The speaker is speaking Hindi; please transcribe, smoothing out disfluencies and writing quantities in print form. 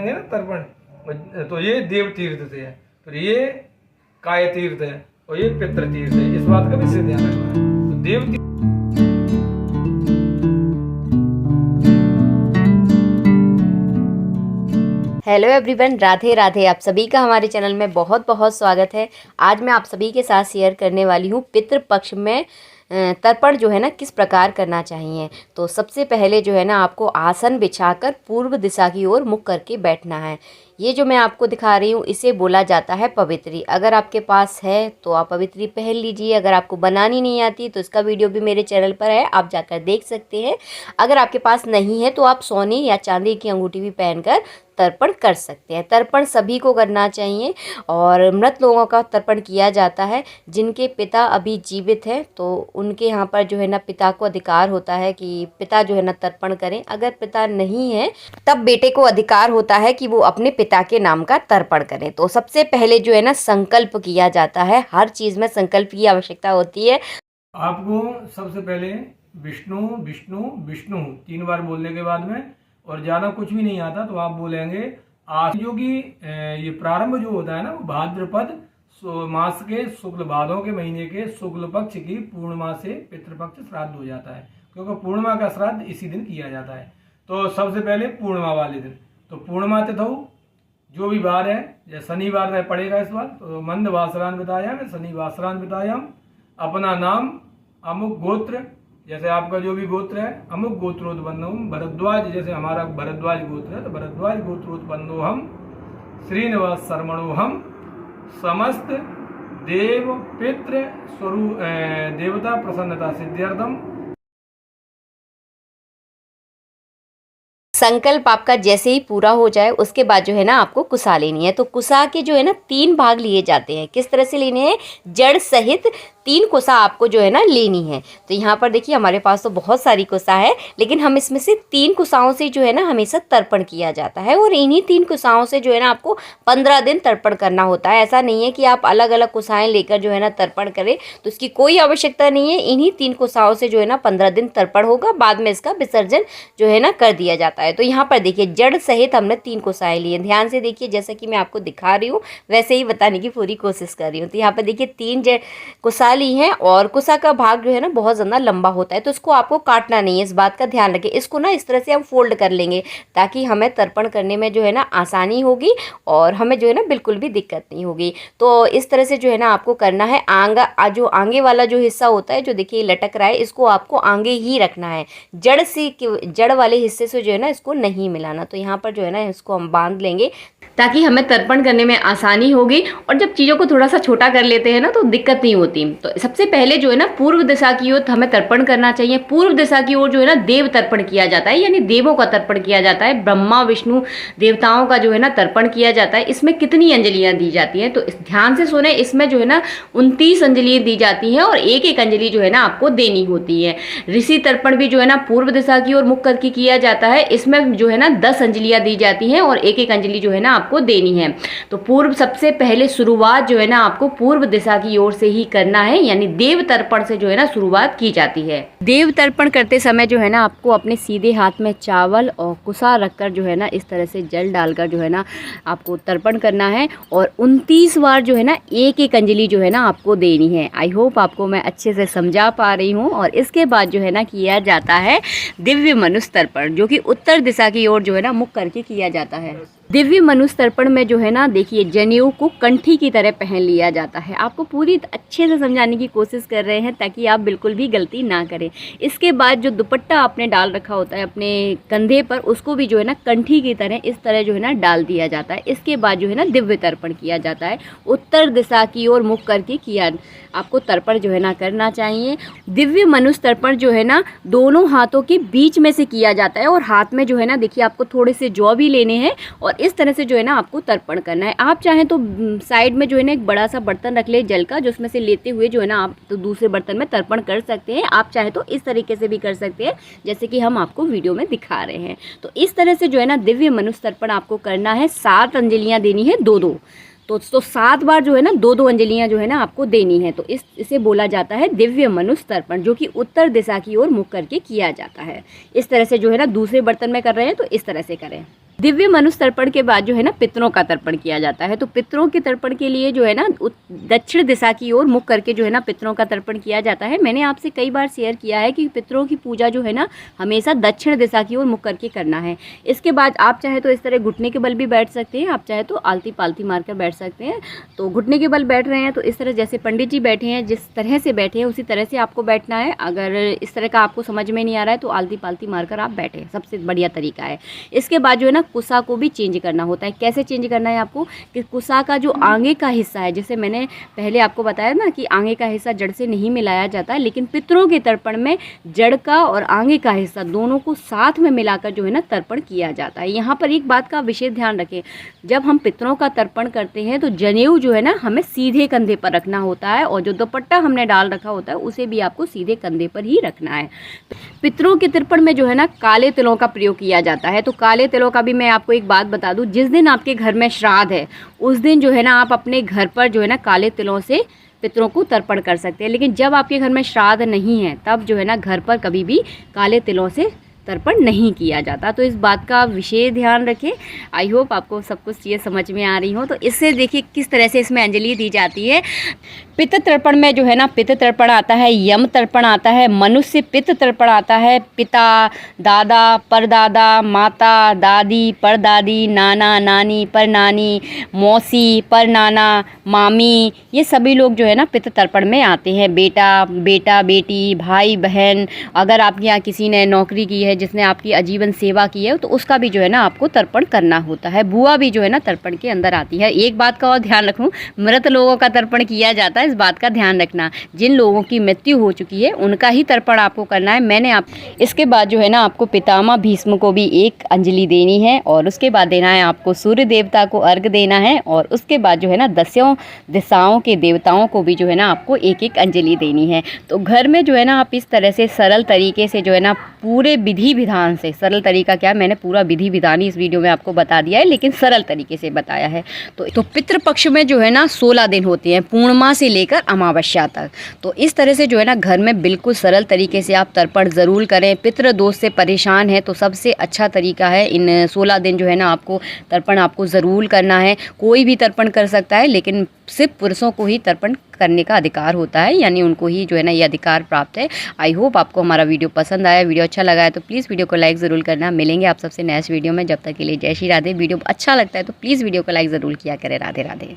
करेंगे ना तर्पण, तो ये देव तीर्थ से है, तो ये काय तीर्थ है और ये पितृ तीर्थ है। इस बात का विशेष ध्यान रखना है। तो देव तीर्थ हेलो एवरीवन, राधे राधे। आप सभी का हमारे चैनल में बहुत बहुत स्वागत है। आज मैं आप सभी के साथ शेयर करने वाली हूँ पितृपक्ष में तर्पण जो है ना किस प्रकार करना चाहिए। तो सबसे पहले जो है ना आपको आसन बिछाकर पूर्व दिशा की ओर मुख करके बैठना है। ये जो मैं आपको दिखा रही हूँ इसे बोला जाता है पवित्री। अगर आपके पास है तो आप पवित्री पहन लीजिए। अगर आपको बनानी नहीं आती तो इसका वीडियो भी मेरे चैनल पर है, आप जाकर देख सकते हैं। अगर आपके पास नहीं है तो आप सोने या चांदी की अंगूठी भी पहनकर तर्पण कर सकते हैं। तर्पण सभी को करना चाहिए और मृत लोगों का तर्पण किया जाता है। जिनके पिता अभी जीवित हैं तो उनके यहाँ पर जो है ना पिता को अधिकार होता है कि पिता जो है ना तर्पण करें। अगर पिता नहीं है तब बेटे को अधिकार होता है कि वो अपने पिता के नाम का तर्पण करें। तो सबसे पहले जो है ना संकल्प किया जाता है। हर चीज़ में संकल्प की आवश्यकता होती है। आपको सबसे पहले विष्णु विष्णु विष्णु 3 बार बोलने के बाद में, और ज़्यादा कुछ भी नहीं आता तो आप बोलेंगे जो कि ये प्रारंभ जो होता है ना वो भाद्रपद मास के शुक्ल भादों के महीने के शुक्ल पक्ष की पूर्णिमा से पितृपक्ष श्राद्ध हो जाता है, क्योंकि पूर्णिमा का श्राद्ध इसी दिन किया जाता है। तो सबसे पहले पूर्णिमा वाले दिन, तो पूर्णिमा तिथौ जो भी बार है, जैसे शनिवार में पड़ेगा इस बार, तो मंद वासरान बतायाम, शनि वासरान बतायाम। अपना नाम अमुक गोत्र, जैसे आपका जो भी गोत्र है, अमुक गोत्रोत्पन्नोहम भरद्वाज, जैसे हमारा भरद्वाज गोत्र है तो भरद्वाज गोत्रोत्पन्नोहम श्रीनिवास शर्मणोहम समस्त देव पितृ स्वरूप देवता प्रसन्नता सिद्ध्यर्थम। संकल्प आपका जैसे ही पूरा हो जाए उसके बाद जो है ना आपको कुसा लेनी है। तो कुसा के जो है ना 3 भाग लिए जाते हैं। किस तरह से लेने हैं? जड़ सहित 3 कुसा आपको जो है ना लेनी है। तो यहाँ पर देखिए हमारे पास तो बहुत सारी कुसा है, लेकिन हम इसमें से 3 कुसाओं से जो है ना हमेशा तर्पण किया जाता है। और इन्हीं 3 कुसाओं से जो है ना आपको 15 दिन तर्पण करना होता है। ऐसा नहीं है कि आप अलग अलग कुसाएं लेकर जो है ना तर्पण करें, तो इसकी कोई आवश्यकता नहीं है। इन्हीं 3 कुसाओं से जो है ना 15 दिन तर्पण होगा, बाद में इसका विसर्जन जो है ना कर दिया जाता है। तो यहाँ पर देखिए जड़ सहित हमने 3 कुसाएं लिए। ध्यान से देखिए, जैसा कि मैं आपको दिखा रही हूँ वैसे ही बताने की पूरी कोशिश कर रही हूँ। तो यहाँ पर देखिए 3 कुसा ली है, और कुसा का भाग जो है ना बहुत ज़्यादा लंबा होता है, तो इसको आपको काटना नहीं है। इस बात का ध्यान रखें। इसको ना इस तरह से हम फोल्ड कर लेंगे ताकि हमें तर्पण करने में जो है ना आसानी होगी और हमें जो है ना बिल्कुल भी दिक्कत नहीं होगी। तो इस तरह से जो है ना आपको करना है। जो आगे वाला जो हिस्सा होता है, जो देखिए लटक रहा है, इसको आपको आगे ही रखना है। जड़ वाले हिस्से से जो है ना इसको नहीं मिलाना। तो यहाँ पर जो है ना इसको हम बांध लेंगे ताकि हमें तर्पण करने में आसानी होगी। और जब चीज़ों को थोड़ा सा छोटा कर लेते हैं ना तो दिक्कत नहीं होती। तो सबसे पहले जो है ना पूर्व दिशा की ओर हमें तर्पण करना चाहिए। पूर्व दिशा की ओर जो है ना देव तर्पण किया जाता है, यानी देवों का तर्पण किया जाता है। ब्रह्मा विष्णु देवताओं का जो है ना तर्पण किया जाता है। इसमें कितनी अंजलियां दी जाती हैं तो ध्यान से सुने। इसमें जो है ना 29 अंजलियां दी जाती हैं और एक एक अंजलि जो है ना आपको देनी होती है। ऋषि तर्पण भी जो है ना पूर्व दिशा की ओर मुख करके किया जाता है। इसमें जो है ना 10 अंजलियां दी जाती हैं और एक एक अंजलि जो है ना आपको देनी है। तो पूर्व सबसे पहले शुरुआत जो है ना आपको पूर्व दिशा की ओर से ही करना है, यानी देव तर्पण से जो है ना शुरुआत की जाती है। देव तर्पण करते समय जो है ना आपको अपने सीधे हाथ में चावल और कुसा रखकर जो है ना इस तरह से जल डालकर जो है ना आपको तर्पण करना है और 29 बार जो है ना एक एक अंजलि जो है ना आपको देनी है। आई होप आपको मैं अच्छे से समझा पा रही हूँ। और इसके बाद जो है ना किया जाता है दिव्य मनुष्य तर्पण, जो कि उत्तर दिशा की ओर जो है ना मुख करके किया जाता है। दिव्य मनुष्य तर्पण में जो है ना देखिए जनेऊ को कंठी की तरह पहन लिया जाता है। आपको पूरी अच्छे से समझाने की कोशिश कर रहे हैं ताकि आप बिल्कुल भी गलती ना करें। इसके बाद जो दुपट्टा आपने डाल रखा होता है अपने कंधे पर, उसको भी जो है ना कंठी की तरह इस तरह जो है ना डाल दिया जाता है। इसके बाद जो है ना दिव्य तर्पण किया जाता है। उत्तर दिशा की ओर मुख करके किया आपको तर्पण जो है ना करना चाहिए। दिव्य मनुष्य तर्पण जो है ना दोनों हाथों के बीच में से किया जाता है और हाथ में जो है ना देखिए आपको थोड़े से जौ भी लेने हैं और इस तरह से जो है ना आपको तर्पण करना है। आप चाहें तो साइड में जो है ना एक बड़ा सा बर्तन रख ले जल का, जिसमें से लेते हुए जो है ना आप तो दूसरे बर्तन में तर्पण कर सकते हैं। आप चाहे तो इस तरीके से भी कर सकते हैं जैसे कि हम आपको वीडियो में दिखा रहे हैं। तो इस तरह से जो है ना दिव्य मनुष्य तर्पण आपको करना है। 7 अंजलियाँ देनी है, 2-2। तो 7 बार जो है ना 2-2 अंजलियाँ जो है ना आपको देनी है। तो इसे बोला जाता है दिव्य मनुष्य तर्पण, जो कि उत्तर दिशा की ओर मुख करके किया जाता है। इस तरह से जो है ना दूसरे बर्तन में कर रहे हैं तो इस तरह से करें। दिव्य मनुष्य तर्पण के बाद जो है ना पितरों का तर्पण किया जाता है। तो पितरों के तर्पण के लिए जो है ना दक्षिण दिशा की ओर मुख करके जो है ना पितरों का तर्पण किया जाता है। मैंने आपसे कई बार शेयर किया है कि पितरों की पूजा जो है ना हमेशा दक्षिण दिशा की ओर मुख करके करना है। इसके बाद आप चाहे तो इस तरह घुटने के बल भी बैठ सकते हैं, आप चाहे तो आलती पालती मारकर बैठ सकते हैं। तो घुटने के बल बैठ रहे हैं तो इस तरह जैसे पंडित जी बैठे हैं जिस तरह से बैठे हैं उसी तरह से आपको बैठना है। अगर इस तरह का आपको समझ में नहीं आ रहा है तो आलती पालती मारकर आप बैठे, सबसे बढ़िया तरीका है। इसके बाद जो है ना कुसा को भी चेंज करना होता है। कैसे चेंज करना है आपको कि कुसा का जो आगे का हिस्सा है, जैसे मैंने पहले आपको बताया ना कि आगे का हिस्सा जड़ से नहीं मिलाया जाता है, लेकिन पितरों के तर्पण में जड़ का और आगे का हिस्सा दोनों को साथ में मिलाकर जो है ना तर्पण किया जाता है। यहाँ पर एक बात का विशेष ध्यान रखें, जब हम पितरों का तर्पण करते हैं तो जनेऊ जो है ना हमें सीधे कंधे पर रखना होता है और जो दुपट्टा हमने डाल रखा होता है उसे भी आपको सीधे कंधे पर ही रखना है। पितरों के तर्पण में जो है ना काले तिलों का प्रयोग किया जाता है। तो काले तिलों का भी मैं आपको एक बात बता दूं, जिस दिन आपके घर में श्राद्ध है उस दिन जो है ना आप अपने घर पर जो है ना काले तिलों से पितरों को तर्पण कर सकते हैं। लेकिन जब आपके घर में श्राद्ध नहीं है तब जो है ना घर पर कभी भी काले तिलों से तर्पण नहीं किया जाता। तो इस बात का विशेष ध्यान रखें। आई होप आपको सब कुछ चीज़ें समझ में आ रही हो। तो इससे देखिए किस तरह से इसमें अंजलि दी जाती है। पित्त तर्पण में जो है ना पित्त तर्पण आता है, यम तर्पण आता है, मनुष्य पित्त तर्पण आता है। पिता, दादा, परदादा, माता, दादी, परदादी, नाना, नानी, परनानी, मौसी, परनाना, मामी, ये सभी लोग जो है ना पित्त तर्पण में आते हैं। बेटा, बेटा, बेटी, भाई, बहन, अगर आपके यहाँ किसी ने नौकरी की है, जिसने आपकी आजीवन सेवा की है तो उसका भी जो है ना आपको तर्पण करना होता है। बुआ भी जो है ना तर्पण के अंदर आती है। एक बात का और ध्यान रखूं, मृत लोगों का तर्पण किया जाता है, इस बात का ध्यान रखना। जिन लोगों की मृत्यु हो चुकी है उनका ही तर्पण आपको करना है। मैंने आप इसके बाद जो है ना आपको पितामह भीष्म को भी एक अंजलि देनी है और उसके बाद देना है आपको सूर्य देवता को अर्घ देना है और उसके बाद जो है ना 10 दिशाओं के देवताओं को भी जो है ना आपको एक एक अंजलि देनी है। तो घर में जो है ना आप इस तरह से सरल तरीके से जो है ना पूरे विधि विधान से, सरल तरीका क्या, मैंने पूरा विधि विधान ही इस वीडियो में आपको बता दिया है लेकिन सरल तरीके से बताया है। तो पितृपक्ष में जो है ना 16 दिन होते हैं, पूर्णिमा से लेकर अमावस्या तक। तो इस तरह से जो है ना घर में बिल्कुल सरल तरीके से आप तर्पण ज़रूर करें। पितृ दोष से परेशान है तो सबसे अच्छा तरीका है इन 16 दिन जो है ना आपको तर्पण आपको ज़रूर करना है। कोई भी तर्पण कर सकता है लेकिन सिर्फ पुरुषों को ही तर्पण करने का अधिकार होता है, यानी उनको ही जो है ना ये अधिकार प्राप्त है। आई होप आपको हमारा वीडियो पसंद आया, वीडियो अच्छा लगा है तो प्लीज़ वीडियो को लाइक ज़रूर करना। मिलेंगे आप सबसे नेक्स्ट वीडियो में, जब तक के लिए जय श्री राधे। वीडियो अच्छा लगता है तो प्लीज़ वीडियो को लाइक ज़रूर किया करें। राधे राधे।